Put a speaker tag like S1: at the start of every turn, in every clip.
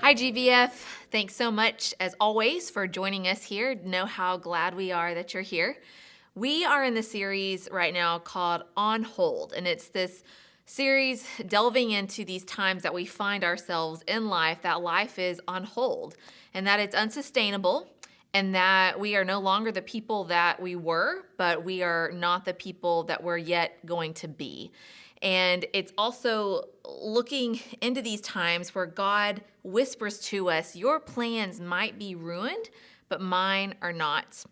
S1: Hi, GVF. Thanks so much, as always, for joining us here. Know how glad we are that you're here. We are in the series right now called On Hold, and it's this series delving into these times that we find ourselves in life, that life is on hold, and that it's unsustainable, and that we are no longer the people that we were, but we are not the people that we're yet going to be. And it's also looking into these times where God whispers to us, your plans might be ruined, but mine are not.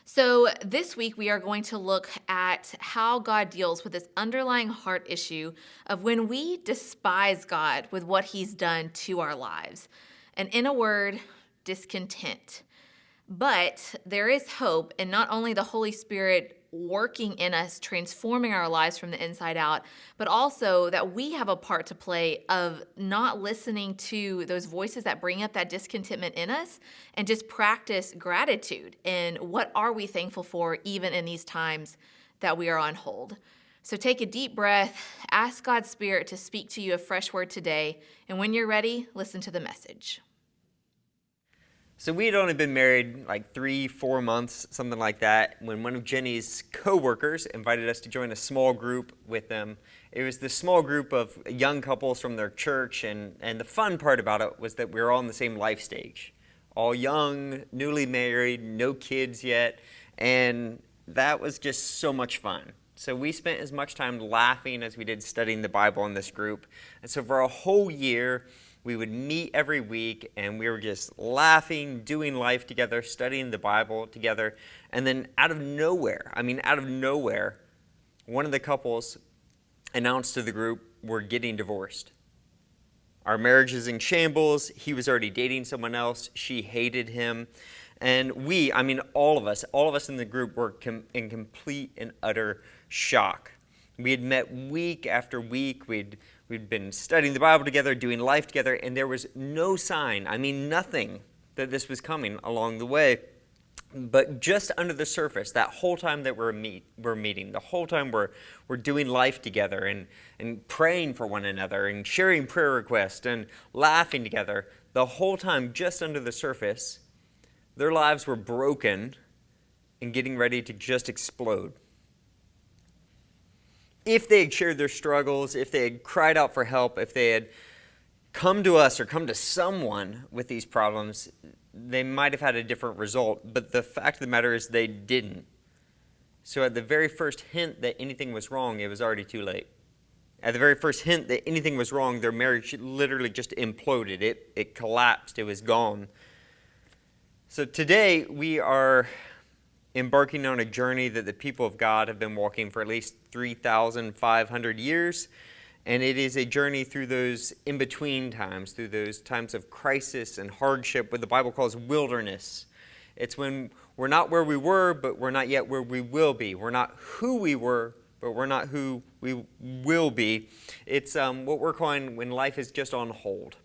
S1: So this week we are going to look at how God deals with this underlying heart issue of when we despise God with what he's done to our lives. And in a word, discontent. But there is hope in not only the Holy Spirit working in us, transforming our lives from the inside out, but also that we have a part to play of not listening to those voices that bring up that discontentment in us and just practice gratitude. And what are we thankful for even in these times that we are on hold? So take a deep breath, ask God's Spirit to speak to you a fresh word today, and when you're ready, listen to the message.
S2: So we had only been married like 3-4 months, something like that, when one of Jenny's co-workers invited us to join a small group with them. It was this small group of young couples from their church, and the fun part about it was that we were all in the same life stage. All young, newly married, no kids yet, and that was just so much fun. So we spent as much time laughing as we did studying the Bible in this group. And so for a whole year, we would meet every week, and we were just laughing, doing life together, studying the Bible together. And then out of nowhere, one of the couples announced to the group, we're getting divorced. Our marriage is in shambles. He was already dating someone else. She hated him. And all of us in the group were in complete and utter shock. We had met week after week. We'd been studying the Bible together, doing life together, and there was no sign, nothing, that this was coming along the way. But just under the surface, that whole time that we're meeting, the whole time we're doing life together and praying for one another and sharing prayer requests and laughing together, the whole time just under the surface, their lives were broken and getting ready to just explode. If they had shared their struggles, if they had cried out for help, if they had come to us or come to someone with these problems, they might have had a different result. But the fact of the matter is they didn't. So at the very first hint that anything was wrong, it was already too late. At the very first hint that anything was wrong, their marriage literally just imploded. It collapsed. It was gone. So today we are embarking on a journey that the people of God have been walking for at least 3,500 years. And it is a journey through those in-between times, through those times of crisis and hardship, what the Bible calls wilderness. It's when we're not where we were, but we're not yet where we will be. We're not who we were, but we're not who we will be. It's what we're calling when life is just on hold.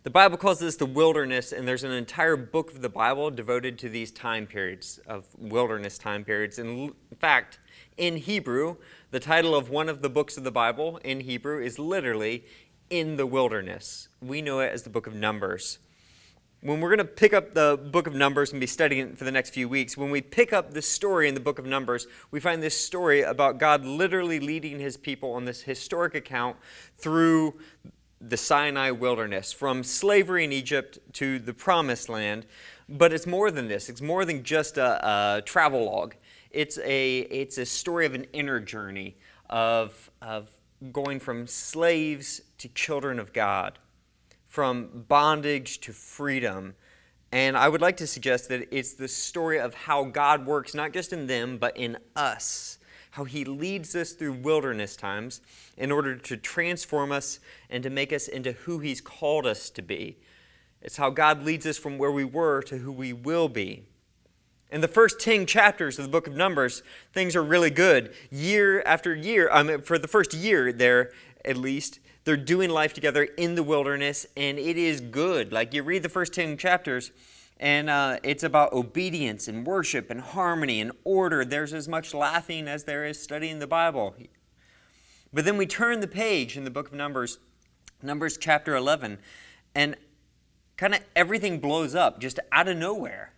S2: The Bible calls this the wilderness, and there's an entire book of the Bible devoted to these time periods, of wilderness time periods. And in fact, in Hebrew, the title of one of the books of the Bible in Hebrew is literally In the Wilderness. We know it as the book of Numbers. When we're going to pick up the book of Numbers and be studying it for the next few weeks, when we pick up this story in the book of Numbers, we find this story about God literally leading his people on this historic account through the Sinai wilderness, from slavery in Egypt to the promised land. But it's more than this. It's more than just a travel log. It's a story of an inner journey of going from slaves to children of God, from bondage to freedom. And I would like to suggest that it's the story of how God works not just in them, but in us. How he leads us through wilderness times in order to transform us and to make us into who he's called us to be. It's how God leads us from where we were to who we will be. In the first 10 chapters of the book of Numbers, things are really good. Year after year, for the first year there at least, they're doing life together in the wilderness, and it is good. Like, you read the first 10 chapters, and it's about obedience and worship and harmony and order. There's as much laughing as there is studying the Bible. But then we turn the page in the book of Numbers, Numbers chapter 11, and kind of everything blows up just out of nowhere.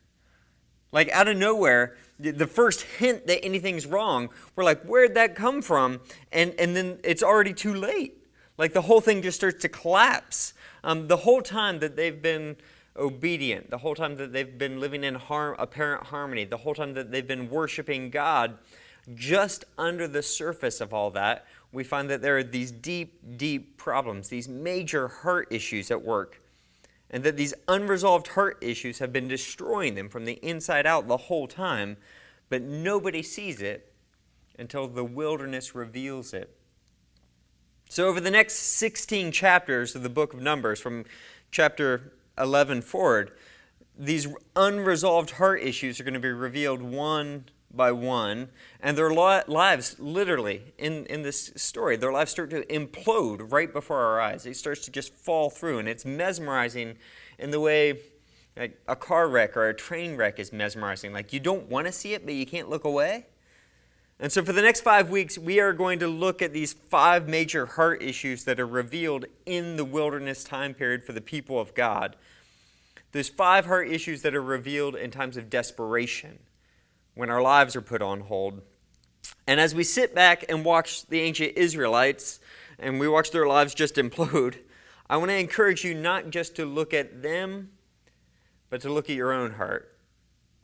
S2: Like out of nowhere, the first hint that anything's wrong, we're like, where'd that come from? And then it's already too late. Like the whole thing just starts to collapse. The whole time that they've been obedient, the whole time that they've been living in apparent harmony, the whole time that they've been worshiping God, just under the surface of all that, we find that there are these deep, deep problems, these major heart issues at work. And that these unresolved heart issues have been destroying them from the inside out the whole time, but nobody sees it until the wilderness reveals it. So over the next 16 chapters of the book of Numbers, from chapter 11 forward, these unresolved heart issues are going to be revealed one by one, and their lives, literally, in this story, their lives start to implode right before our eyes. It starts to just fall through, and it's mesmerizing in the way like a car wreck or a train wreck is mesmerizing. Like, you don't want to see it, but you can't look away. And so for the next 5 weeks, we are going to look at these 5 major heart issues that are revealed in the wilderness time period for the people of God. There's 5 heart issues that are revealed in times of desperation, when our lives are put on hold. And as we sit back and watch the ancient Israelites, and we watch their lives just implode, I want to encourage you not just to look at them, but to look at your own heart.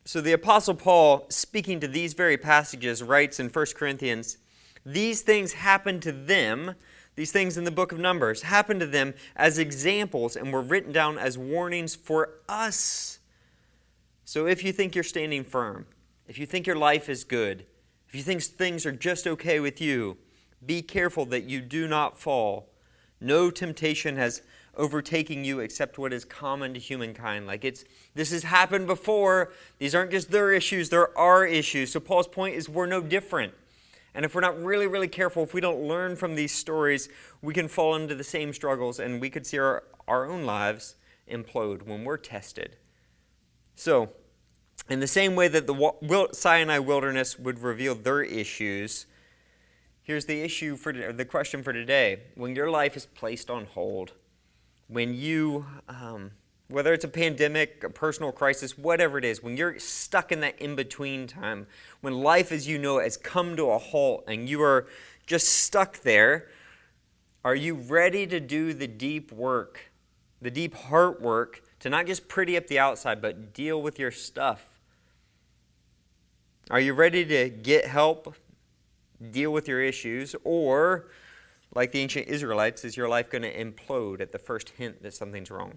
S2: So the Apostle Paul, speaking to these very passages, writes in 1 Corinthians, these things happened to them, these things in the book of Numbers, happened to them as examples and were written down as warnings for us. So if you think you're standing firm, if you think your life is good, if you think things are just okay with you, be careful that you do not fall. No temptation has overtaken you except what is common to humankind. This has happened before. These aren't just their issues, there are issues. So Paul's point is we're no different. And if we're not really, really careful, if we don't learn from these stories, we can fall into the same struggles and we could see our own lives implode when we're tested. So, in the same way that the Sinai wilderness would reveal their issues, here's the question for today. When your life is placed on hold, when you, whether it's a pandemic, a personal crisis, whatever it is, when you're stuck in that in-between time, when life as you know it has come to a halt and you are just stuck there, are you ready to do the deep work, the deep heart work, to not just pretty up the outside, but deal with your stuff? Are you ready to get help, deal with your issues, or, like the ancient Israelites, is your life going to implode at the first hint that something's wrong?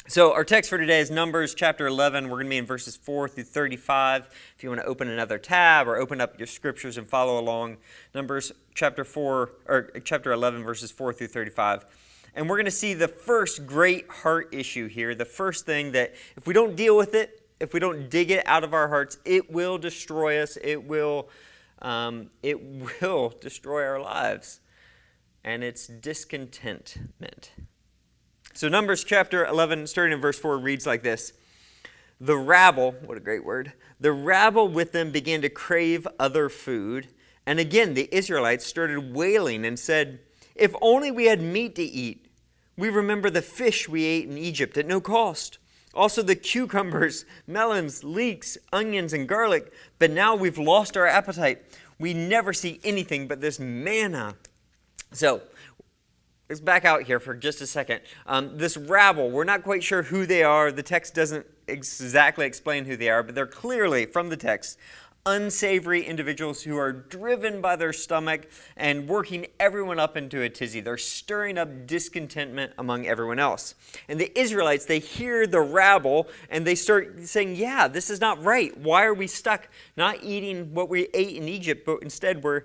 S2: So our text for today is Numbers chapter 11. We're going to be in verses 4 through 35. If you want to open another tab or open up your scriptures and follow along, Numbers chapter 11, verses 4 through 35. And we're going to see the first great heart issue here, the first thing that if we don't deal with it, if we don't dig it out of our hearts, it will destroy us. It will destroy our lives. And it's discontentment. So Numbers chapter 11, starting in verse 4, reads like this. The rabble, what a great word, the rabble with them began to crave other food. And again, the Israelites started wailing and said, if only we had meat to eat. We remember the fish we ate in Egypt at no cost. Also the cucumbers, melons, leeks, onions, and garlic. But now we've lost our appetite. We never see anything but this manna. So, let's back out here for just a second. This rabble, we're not quite sure who they are. The text doesn't exactly explain who they are, but they're clearly, from the text, unsavory individuals who are driven by their stomach and working everyone up into a tizzy. They're stirring up discontentment among everyone else. And the Israelites, they hear the rabble and they start saying, yeah, this is not right. Why are we stuck not eating what we ate in Egypt, but instead we're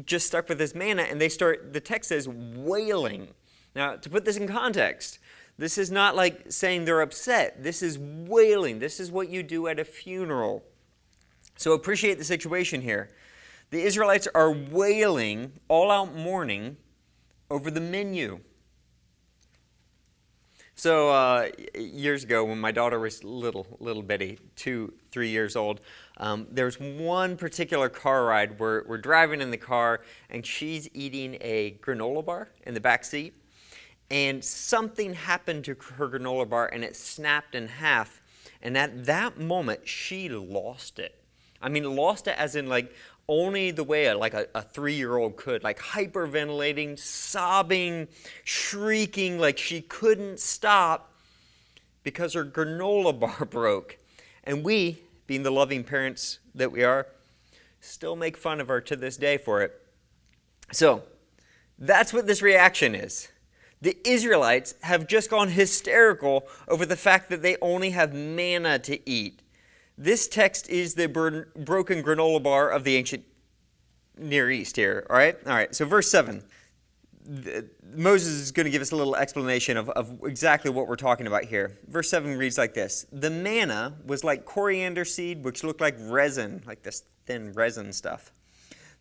S2: just stuck with this manna? And the text says, wailing. Now, to put this in context, this is not like saying they're upset. This is wailing. This is what you do at a funeral. So appreciate the situation here. The Israelites are wailing, all-out mourning, over the menu. So years ago, when my daughter was little bitty, 2-3 years old, there was one particular car ride where we're driving in the car, and she's eating a granola bar in the back seat. and something happened to her granola bar, and it snapped in half. And at that moment, she lost it. I mean, lost it as in like only the way a 3-year-old could, like hyperventilating, sobbing, shrieking, like she couldn't stop because her granola bar broke. And we, being the loving parents that we are, still make fun of her to this day for it. So, that's what this reaction is. The Israelites have just gone hysterical over the fact that they only have manna to eat. This text is the broken granola bar of the ancient Near East here, all right? All right, so verse 7. Moses is going to give us a little explanation of exactly what we're talking about here. Verse 7 reads like this. The manna was like coriander seed, which looked like resin, like this thin resin stuff.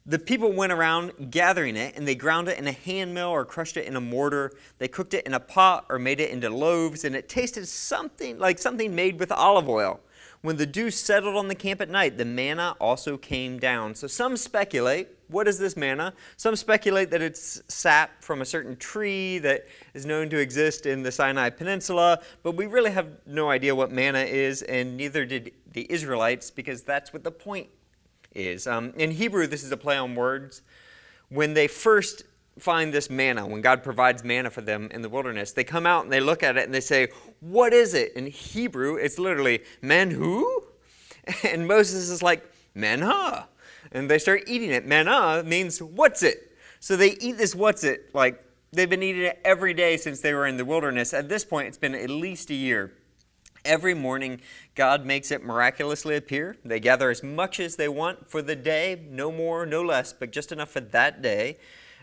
S2: The people went around gathering it, and they ground it in a hand mill or crushed it in a mortar. They cooked it in a pot or made it into loaves, and it tasted something like something made with olive oil. When the dew settled on the camp at night, the manna also came down. So some speculate, what is this manna? Some speculate that it's sap from a certain tree that is known to exist in the Sinai Peninsula, but we really have no idea what manna is, and neither did the Israelites, because that's what the point is. In Hebrew, this is a play on words. When they first find this manna, when God provides manna for them in the wilderness, they come out and they look at it and they say, what is it? In Hebrew, it's literally, manhu? And Moses is like, manna. And they start eating it. Manna means, what's it? So they eat this what's it, like they've been eating it every day since they were in the wilderness. At this point, it's been at least a year. Every morning, God makes it miraculously appear. They gather as much as they want for the day, no more, no less, but just enough for that day.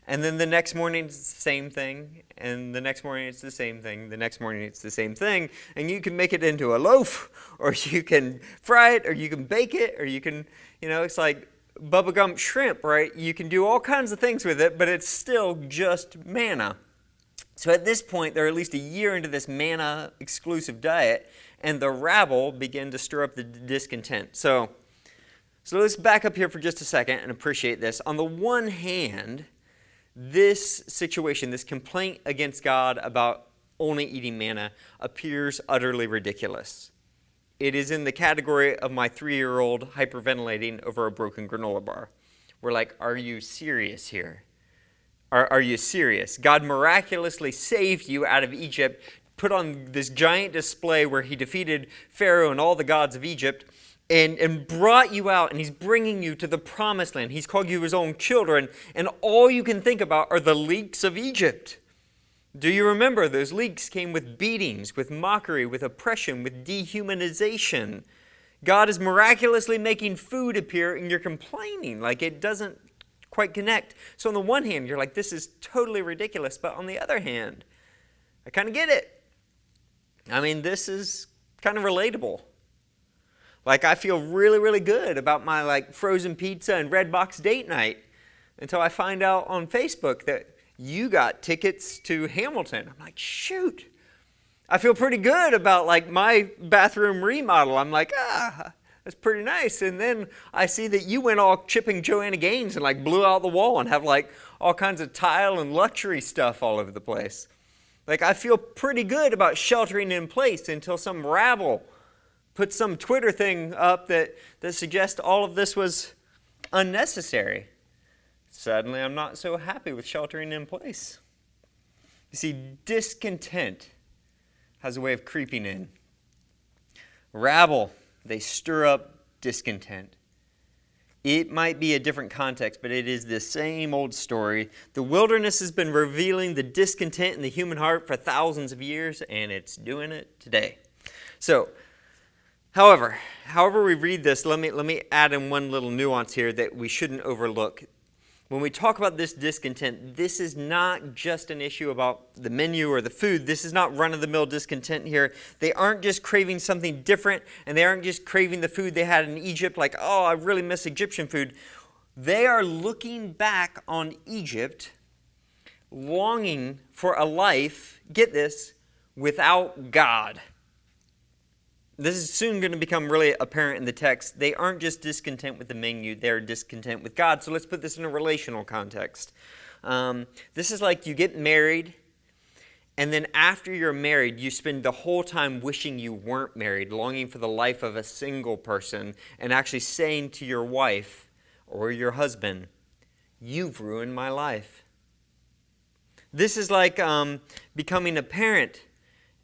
S2: And then the next morning, it's the same thing. And the next morning, it's the same thing. The next morning, it's the same thing. And you can make it into a loaf, or you can fry it, or you can bake it, or you can, it's like Bubba Gump shrimp, right? You can do all kinds of things with it, but it's still just manna. So at this point, they're at least a year into this manna exclusive diet, and the rabble begin to stir up the discontent. So let's back up here for just a second and appreciate this. On the one hand, this situation, this complaint against God about only eating manna appears utterly ridiculous. It is in the category of my 3-year-old hyperventilating over a broken granola bar. We're like, are you serious here? Are you serious? God miraculously saved you out of Egypt, put on this giant display where he defeated Pharaoh and all the gods of Egypt, and brought you out, and he's bringing you to the promised land. He's called you his own children, and all you can think about are the leeks of Egypt. Do you remember those leeks came with beatings, with mockery, with oppression, with dehumanization? God is miraculously making food appear, and you're complaining like it doesn't quite connect. So on the one hand, you're like, this is totally ridiculous. But on the other hand, I kind of get it. I mean, this is kind of relatable. Like, I feel really, really good about my frozen pizza and red box date night until I find out on Facebook that you got tickets to Hamilton. I'm like, shoot. I feel pretty good about my bathroom remodel. I'm like, that's pretty nice. And then I see that you went all chipping Joanna Gaines and blew out the wall and have all kinds of tile and luxury stuff all over the place. I feel pretty good about sheltering in place until some rabble put some Twitter thing up that suggests all of this was unnecessary. Suddenly, I'm not so happy with sheltering in place. You see, discontent has a way of creeping in. Rabble, they stir up discontent. It might be a different context, but it is the same old story. The wilderness has been revealing the discontent in the human heart for thousands of years, and it's doing it today. So, however we read this, let me add in one little nuance here that we shouldn't overlook. When we talk about this discontent, this is not just an issue about the menu or the food. This is not run-of-the-mill discontent here. They aren't just craving something different, and they aren't just craving the food they had in Egypt, like, oh, I really miss Egyptian food. They are looking back on Egypt, longing for a life, get this, without God. This is soon going to become really apparent in the text. They aren't just discontent with the menu, they're discontent with God. So let's put this in a relational context. This is like you get married And then after you're married, you spend the whole time wishing you weren't married, longing for the life of a single person, and actually saying to your wife or your husband, "You've ruined my life." This is like becoming a parent,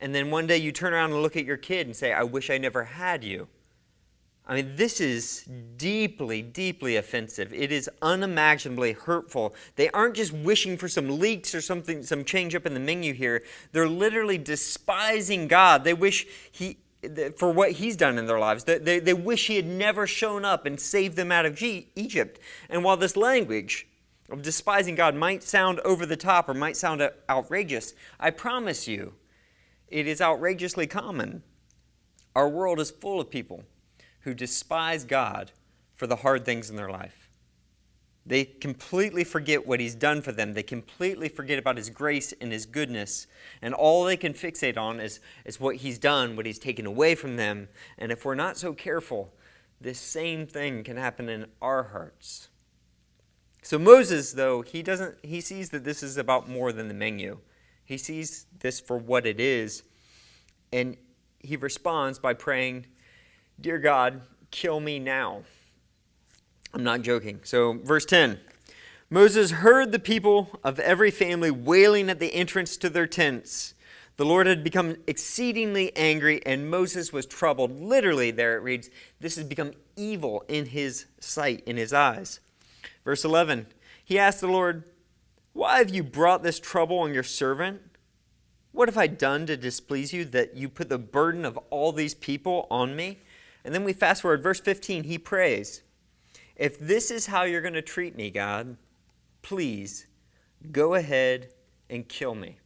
S2: and then one day you turn around and look at your kid and say, "I wish I never had you." I mean, this is deeply, deeply offensive. It is unimaginably hurtful. They aren't just wishing for some leaks or something, some change up in the menu here. They're literally despising God. They wish for what He's done in their lives. They wish He had never shown up and saved them out of Egypt. And while this language of despising God might sound over the top or might sound outrageous, I promise you, it is outrageously common. Our world is full of people who despise God for the hard things in their life. They completely forget what He's done for them. They completely forget about His grace and His goodness. And all they can fixate on is what He's done, what He's taken away from them. And if we're not so careful, this same thing can happen in our hearts. So Moses, though, he sees that this is about more than the menu. He sees this for what it is. And he responds by praying, "Dear God, kill me now." I'm not joking. So verse 10, Moses heard the people of every family wailing at the entrance to their tents. The Lord had become exceedingly angry, and Moses was troubled. Literally, there it reads, this has become evil in his sight, in his eyes. Verse 11, he asked the Lord, "Why have you brought this trouble on your servant? What have I done to displease you that you put the burden of all these people on me?" And then we fast forward, verse 15, he prays, "If this is how you're going to treat me, God, please go ahead and kill me."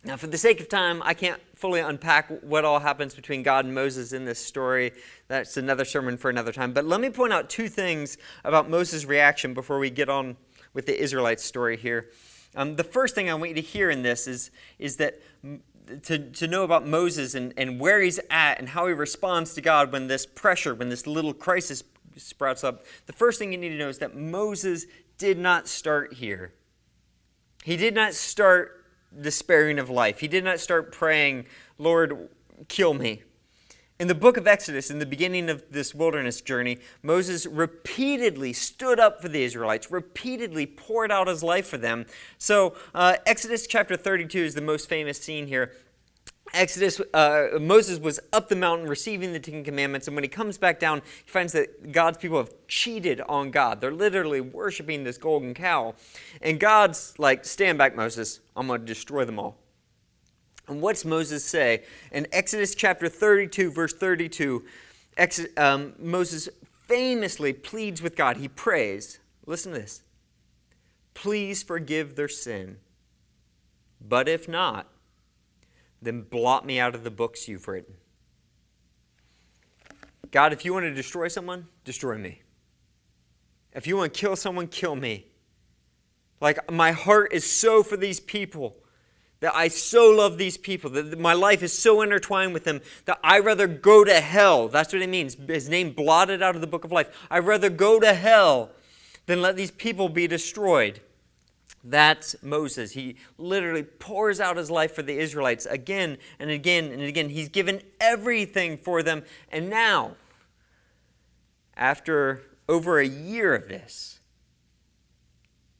S2: Now, for the sake of time, I can't fully unpack what all happens between God and Moses in this story. That's another sermon for another time. But let me point out two things about Moses' reaction before we get on with the Israelites' story here. The first thing I want you to hear in this is that to know about Moses and where he's at and how he responds to God when this pressure, when this little crisis sprouts up. The first thing you need to know is that Moses did not start here. He did not start despairing of life. He did not start praying, "Lord, kill me." In the book of Exodus, in the beginning of this wilderness journey, Moses repeatedly stood up for the Israelites, repeatedly poured out his life for them. So Exodus chapter 32 is the most famous scene here. Moses was up the mountain receiving the Ten Commandments, and when he comes back down, he finds that God's people have cheated on God. They're literally worshiping this golden cow. And God's like, "Stand back, Moses. I'm going to destroy them all." And what's Moses say? In Exodus chapter 32, verse 32, Moses famously pleads with God. He prays, listen to this, "Please forgive their sin. But if not, then blot me out of the books you've written." God, if you want to destroy someone, destroy me. If you want to kill someone, kill me. Like, my heart is so for these people, that I so love these people, that my life is so intertwined with them, that I'd rather go to hell. That's what it means. His name blotted out of the book of life. I'd rather go to hell than let these people be destroyed. That's Moses. He literally pours out his life for the Israelites again and again and again. He's given everything for them. And now, after over a year of this,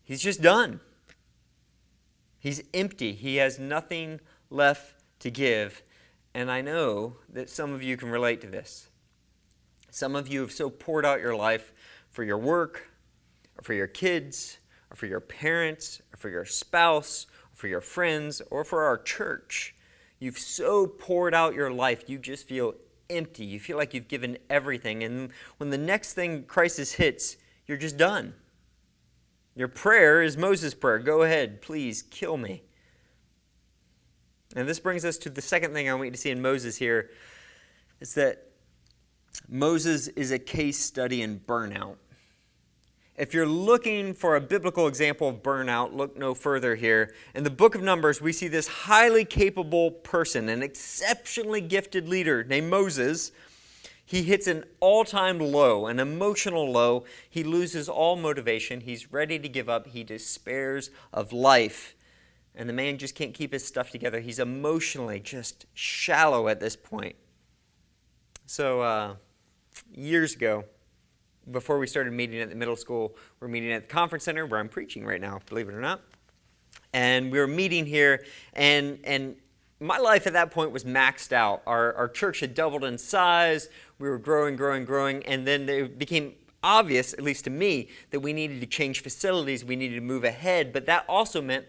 S2: he's just done. He's empty. He has nothing left to give. And I know that some of you can relate to this. Some of you have so poured out your life for your work, or for your kids, or for your parents, or for your spouse, or for your friends, or for our church. You've so poured out your life, you just feel empty. You feel like you've given everything. And when the next crisis hits, you're just done. Your prayer is Moses' prayer. "Go ahead, please kill me." And this brings us to the second thing I want you to see in Moses here, is that Moses is a case study in burnout. If you're looking for a biblical example of burnout, look no further here. In the book of Numbers, we see this highly capable person, an exceptionally gifted leader named Moses. He hits an all-time low, an emotional low. He loses all motivation. He's ready to give up. He despairs of life. And the man just can't keep his stuff together. He's emotionally just shallow at this point. So years ago, before we started meeting at the middle school, we're meeting at the conference center where I'm preaching right now, believe it or not. And we were meeting here, and my life at that point was maxed out. Our church had doubled in size. We were growing, and then it became obvious, at least to me, that we needed to change facilities. We needed to move ahead, but that also meant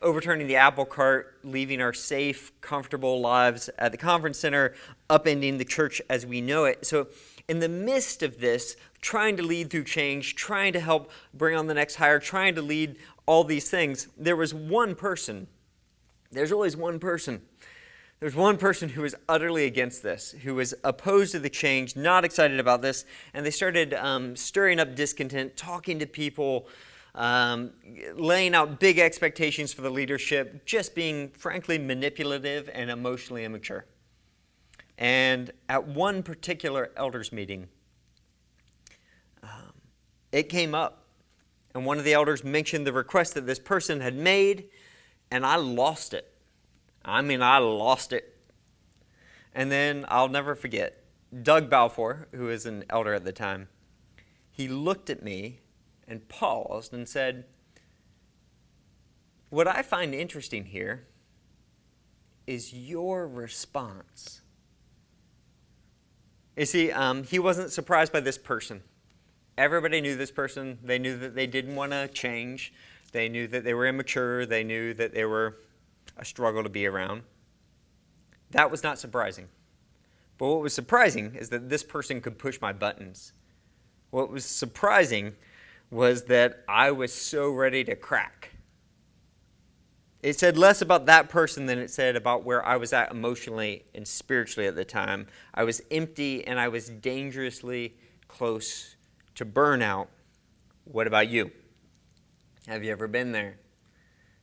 S2: overturning the apple cart, leaving our safe, comfortable lives at the conference center, upending the church as we know it. So in the midst of this, trying to lead through change, trying to help bring on the next hire, trying to lead all these things, there was one person. There's always one person. There's one person who was utterly against this, who was opposed to the change, not excited about this, and they started stirring up discontent, talking to people, laying out big expectations for the leadership, just being, frankly, manipulative and emotionally immature. And at one particular elders meeting, it came up, and one of the elders mentioned the request that this person had made, and I lost it. I lost it. And then I'll never forget, Doug Balfour, who was an elder at the time, he looked at me and paused and said, "What I find interesting here is your response." You see, he wasn't surprised by this person. Everybody knew this person. They knew that they didn't want to change. They knew that they were immature. They knew that they were a struggle to be around. That was not surprising. But what was surprising is that this person could push my buttons. What was surprising was that I was so ready to crack. It said less about that person than it said about where I was at emotionally and spiritually at the time. I was empty and I was dangerously close to burnout. What about you? Have you ever been there?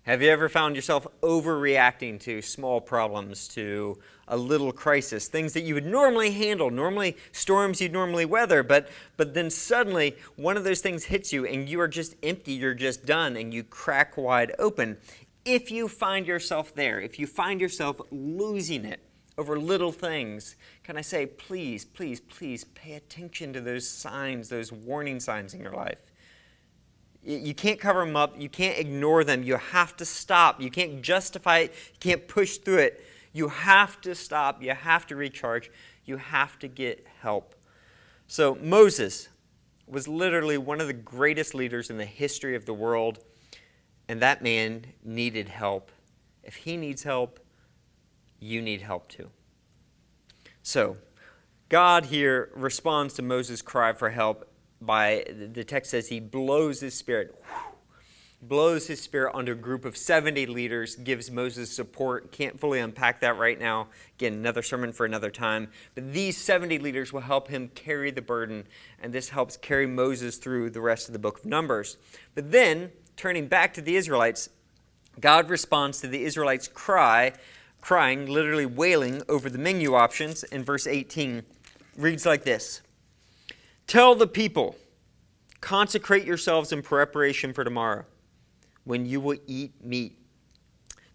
S2: Have you ever found yourself overreacting to small problems, to a little crisis, things that you would normally handle, normally storms you'd normally weather, but then suddenly one of those things hits you and you are just empty, you're just done, and you crack wide open. If you find yourself there, if you find yourself losing it over little things, can I say, please, please, please pay attention to those signs, those warning signs in your life. You can't cover them up. You can't ignore them. You have to stop. You can't justify it. You can't push through it. You have to stop. You have to recharge. You have to get help. So Moses was literally one of the greatest leaders in the history of the world, and that man needed help. If he needs help, you need help too. So God here responds to Moses' cry for help by, the text says, he blows his spirit onto a group of 70 leaders, gives Moses support. Can't fully unpack that right now. Again, another sermon for another time. But these 70 leaders will help him carry the burden, and this helps carry Moses through the rest of the book of Numbers. But then, turning back to the Israelites, God responds to the Israelites' crying, literally wailing over the menu options in verse 18. Reads like this: "Tell the people, consecrate yourselves in preparation for tomorrow, when you will eat meat.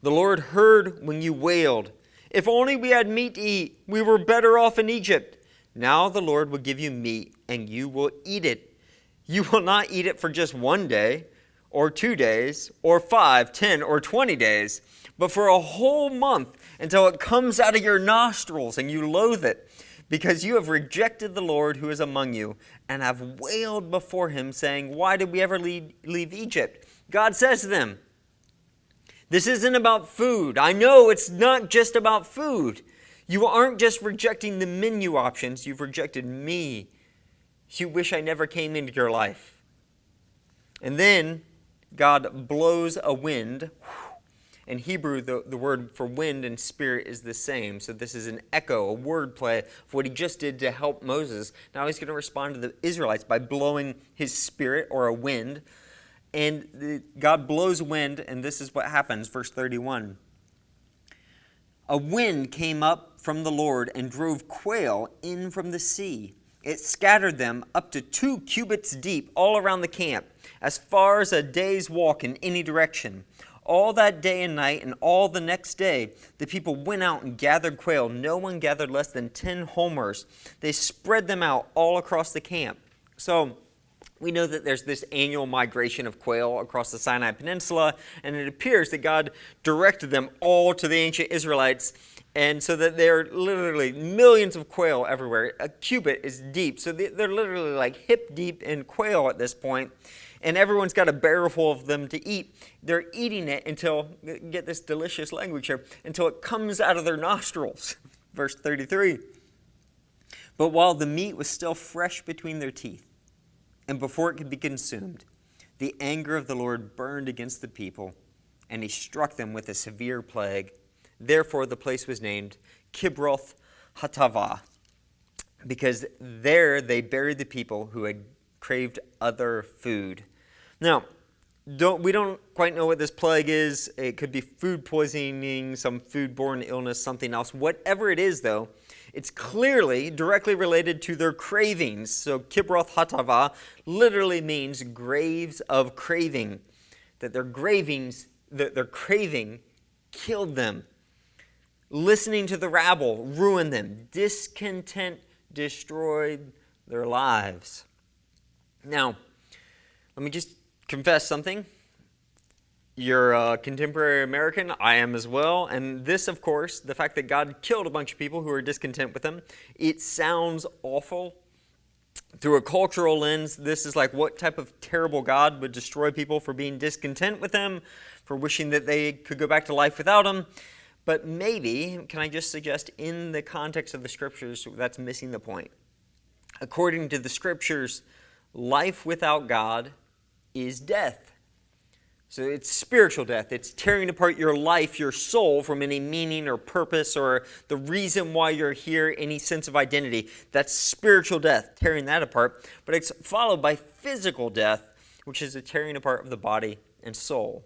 S2: The Lord heard when you wailed. If only we had meat to eat, we were better off in Egypt. Now the Lord will give you meat, and you will eat it. You will not eat it for just 1 day, or 2 days, or 5, 10, or 20 days, but for a whole month, until it comes out of your nostrils and you loathe it. Because you have rejected the Lord who is among you, and have wailed before him, saying, why did we ever leave Egypt? God says to them, this isn't about food. I know it's not just about food. You aren't just rejecting the menu options. You've rejected me. You wish I never came into your life. And then God blows a wind. In Hebrew, the word for wind and spirit is the same. So this is an echo, a word play of what he just did to help Moses. Now he's going to respond to the Israelites by blowing his spirit, or a wind. And God blows wind, and this is what happens. Verse 31. A wind came up from the Lord and drove quail in from the sea. It scattered them up to 2 cubits deep all around the camp, as far as a day's walk in any direction. All that day and night and all the next day, the people went out and gathered quail. No one gathered less than 10 homers. They spread them out all across the camp. So we know that there's this annual migration of quail across the Sinai Peninsula, and it appears that God directed them all to the ancient Israelites, and so that there are literally millions of quail everywhere. A cubit is deep, so they're literally like hip deep in quail at this point, and everyone's got a barrel full of them to eat. They're eating it until, get this delicious language here, until it comes out of their nostrils. Verse 33. But while the meat was still fresh between their teeth, and before it could be consumed, the anger of the Lord burned against the people, and he struck them with a severe plague. Therefore the place was named Kibroth Hattaavah, because there they buried the people who had craved other food. Now, we don't quite know what this plague is. It could be food poisoning, some foodborne illness, something else. Whatever it is, though, it's clearly directly related to their cravings. So Kibroth Hattaavah literally means graves of craving. That their craving killed them. Listening to the rabble ruined them. Discontent destroyed their lives. Now, let me just confess something. You're a contemporary American. I am as well. And this, of course, the fact that God killed a bunch of people who were discontent with him, it sounds awful. Through a cultural lens, this is like, what type of terrible God would destroy people for being discontent with him, for wishing that they could go back to life without him? But maybe, can I just suggest, in the context of the scriptures, that's missing the point. According to the scriptures, life without God is death. So it's spiritual death. It's tearing apart your life, your soul, from any meaning or purpose or the reason why you're here, any sense of identity. That's spiritual death, tearing that apart. But it's followed by physical death, which is a tearing apart of the body and soul.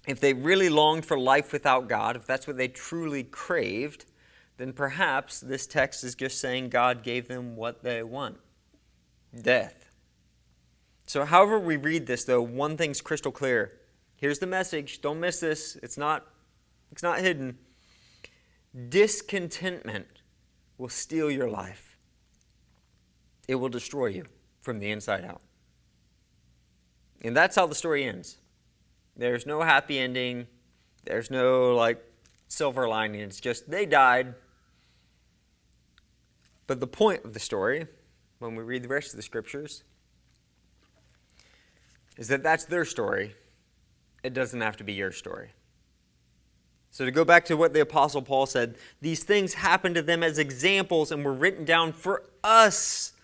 S2: If they really longed for life without God, if that's what they truly craved, then perhaps this text is just saying God gave them what they want: death. So however we read this, though, one thing's crystal clear. Here's the message. Don't miss this. It's not hidden. Discontentment will steal your life. It will destroy you from the inside out. And that's how the story ends. There's no happy ending. There's no, silver lining. It's just they died. But the point of the story, when we read the rest of the scriptures, is that that's their story. It doesn't have to be your story. So to go back to what the Apostle Paul said, these things happened to them as examples and were written down for us.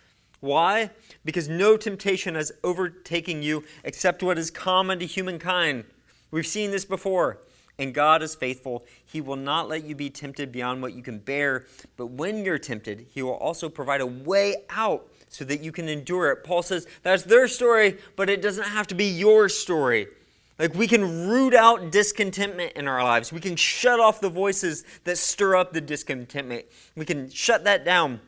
S2: Why? Because no temptation has overtaken you except what is common to humankind. We've seen this before. And God is faithful. He will not let you be tempted beyond what you can bear. But when you're tempted, he will also provide a way out so that you can endure it. Paul says that's their story, but it doesn't have to be your story. We can root out discontentment in our lives. We can shut off the voices that stir up the discontentment. We can shut that down.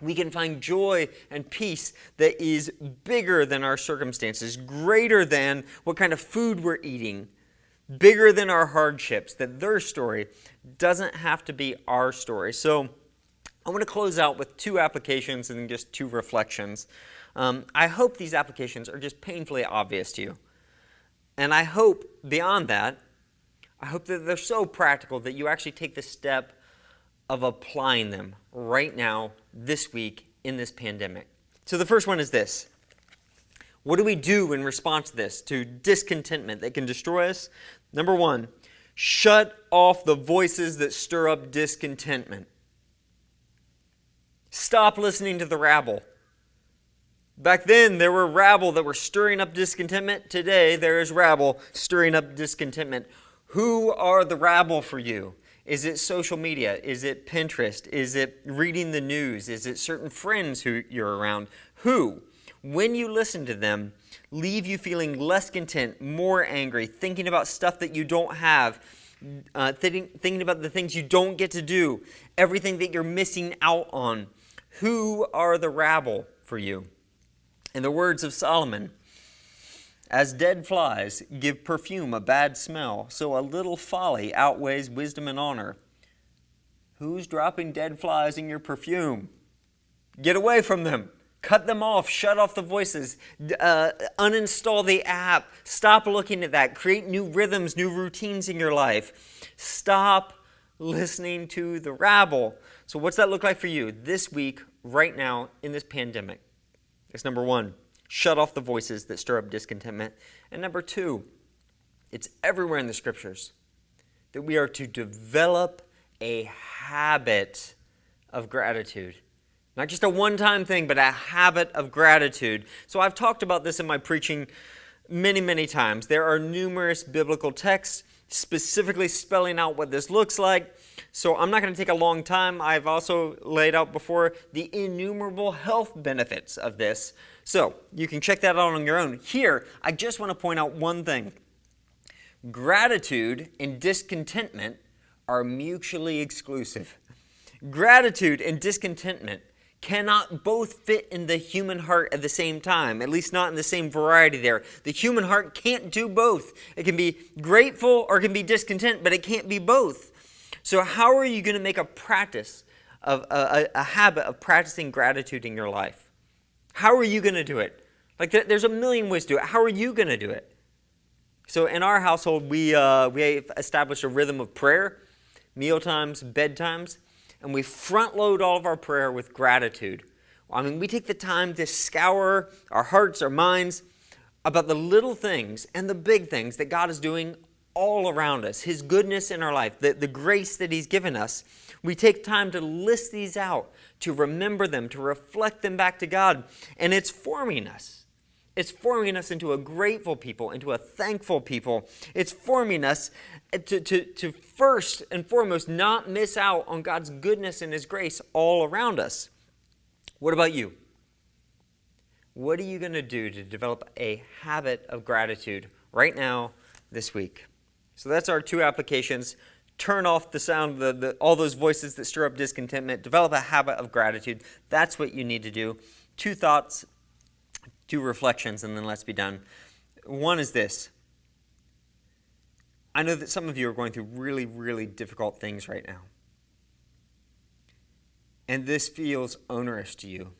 S2: We can find joy and peace that is bigger than our circumstances, greater than what kind of food we're eating, bigger than our hardships, that their story doesn't have to be our story. So I want to close out with two applications and just two reflections. I hope these applications are just painfully obvious to you. And I hope, beyond that, I hope that they're so practical that you actually take the step of applying them right now, this week, in this pandemic. So the first one is this. What do we do in response to this, to discontentment that can destroy us? Number one, shut off the voices that stir up discontentment. Stop listening to the rabble. Back then, there were rabble that were stirring up discontentment. Today, there is rabble stirring up discontentment. Who are the rabble for you? Is it social media? Is it Pinterest? Is it reading the news? Is it certain friends who you're around? Who, when you listen to them, leave you feeling less content, more angry, thinking about stuff that you don't have, thinking about the things you don't get to do, everything that you're missing out on? Who are the rabble for you? In the words of Solomon, As dead flies give perfume a bad smell, so a little folly outweighs wisdom and honor. Who's dropping dead flies in your perfume? Get away from them. Cut them off. Shut off the voices. Uninstall the app. Stop looking at that. Create new rhythms, new routines in your life. Stop listening to the rabble. So what's that look like for you this week, right now, in this pandemic? It's number one, shut off the voices that stir up discontentment. And number two, it's everywhere in the scriptures that we are to develop a habit of gratitude. Not just a one-time thing, but a habit of gratitude. So I've talked about this in my preaching many, many times. There are numerous biblical texts specifically spelling out what this looks like. So I'm not going to take a long time. I've also laid out before the innumerable health benefits of this. So you can check that out on your own. Here, I just want to point out one thing. Gratitude and discontentment are mutually exclusive. Gratitude and discontentment cannot both fit in the human heart at the same time, at least not in the same variety there. The human heart can't do both. It can be grateful or it can be discontent, but it can't be both. So how are you going to make a practice of a habit of practicing gratitude in your life? How are you going to do it? Like there's a million ways to do it. How are you going to do it? So in our household, we established a rhythm of prayer, meal times, bedtimes, and we front load all of our prayer with gratitude. I mean, we take the time to scour our hearts, our minds, about the little things and the big things that God is doing all around us, His goodness in our life, the grace that He's given us. We take time to list these out, to remember them, to reflect them back to God, and it's forming us. It's forming us into a grateful people, into a thankful people. It's forming us to first and foremost not miss out on God's goodness and His grace all around us. What about you? What are you going to do to develop a habit of gratitude right now, this week? So that's our two applications. Turn off the sound, all those voices that stir up discontentment. Develop a habit of gratitude. That's what you need to do. Two thoughts, two reflections, and then let's be done. One is this. I know that some of you are going through really, really difficult things right now. And this feels onerous to you.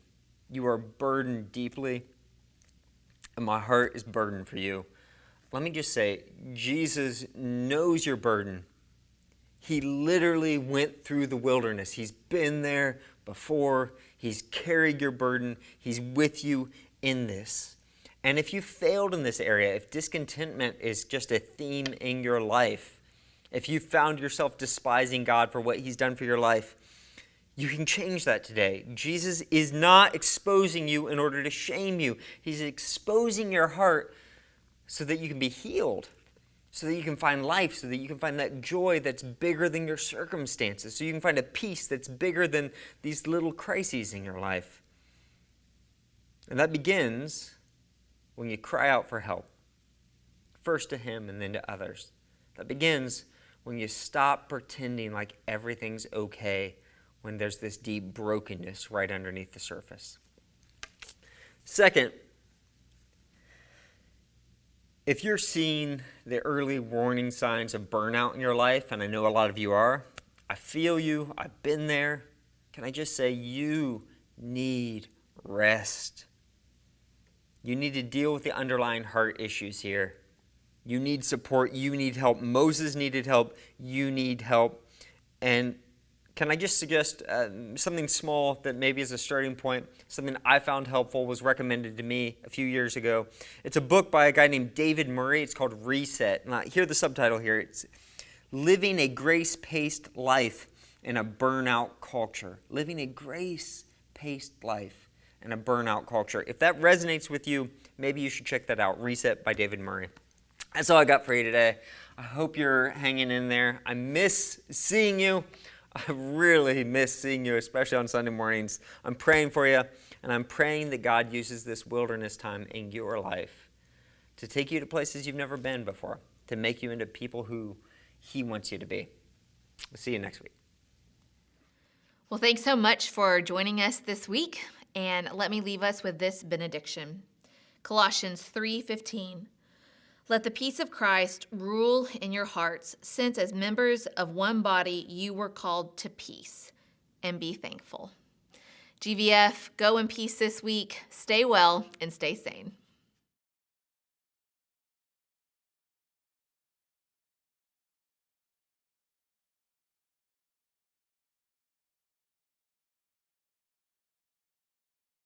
S2: You are burdened deeply, and my heart is burdened for you. Let me just say, Jesus knows your burden. He literally went through the wilderness. He's been there before. He's carried your burden. He's with you in this. And if you failed in this area, if discontentment is just a theme in your life, if you found yourself despising God for what He's done for your life, you can change that today. Jesus is not exposing you in order to shame you. He's exposing your heart so that you can be healed, so that you can find life, so that you can find that joy that's bigger than your circumstances, so you can find a peace that's bigger than these little crises in your life. And that begins when you cry out for help, first to Him and then to others. That begins when you stop pretending like everything's okay when there's this deep brokenness right underneath the surface. Second, if you're seeing the early warning signs of burnout in your life, and I know a lot of you are, I feel you, I've been there, can I just say you need rest. You need to deal with the underlying heart issues here. You need support. You need help. Moses needed help. You need help. And can I just suggest something small that maybe is a starting point? Something I found helpful, was recommended to me a few years ago. It's a book by a guy named David Murray. It's called Reset. And hear the subtitle here. It's Living a Grace-Paced Life in a Burnout Culture. Living a grace-paced life in a burnout culture. If that resonates with you, maybe you should check that out. Reset by David Murray. That's all I got for you today. I hope you're hanging in there. I miss seeing you. I really miss seeing you, especially on Sunday mornings. I'm praying for you, and I'm praying that God uses this wilderness time in your life to take you to places you've never been before, to make you into people who He wants you to be. We'll see you next week.
S1: Well, thanks so much for joining us this week, and let me leave us with this benediction. Colossians 3:15. Let the peace of Christ rule in your hearts, since as members of one body you were called to peace, and be thankful. GVF, go in peace this week. Stay well and stay sane.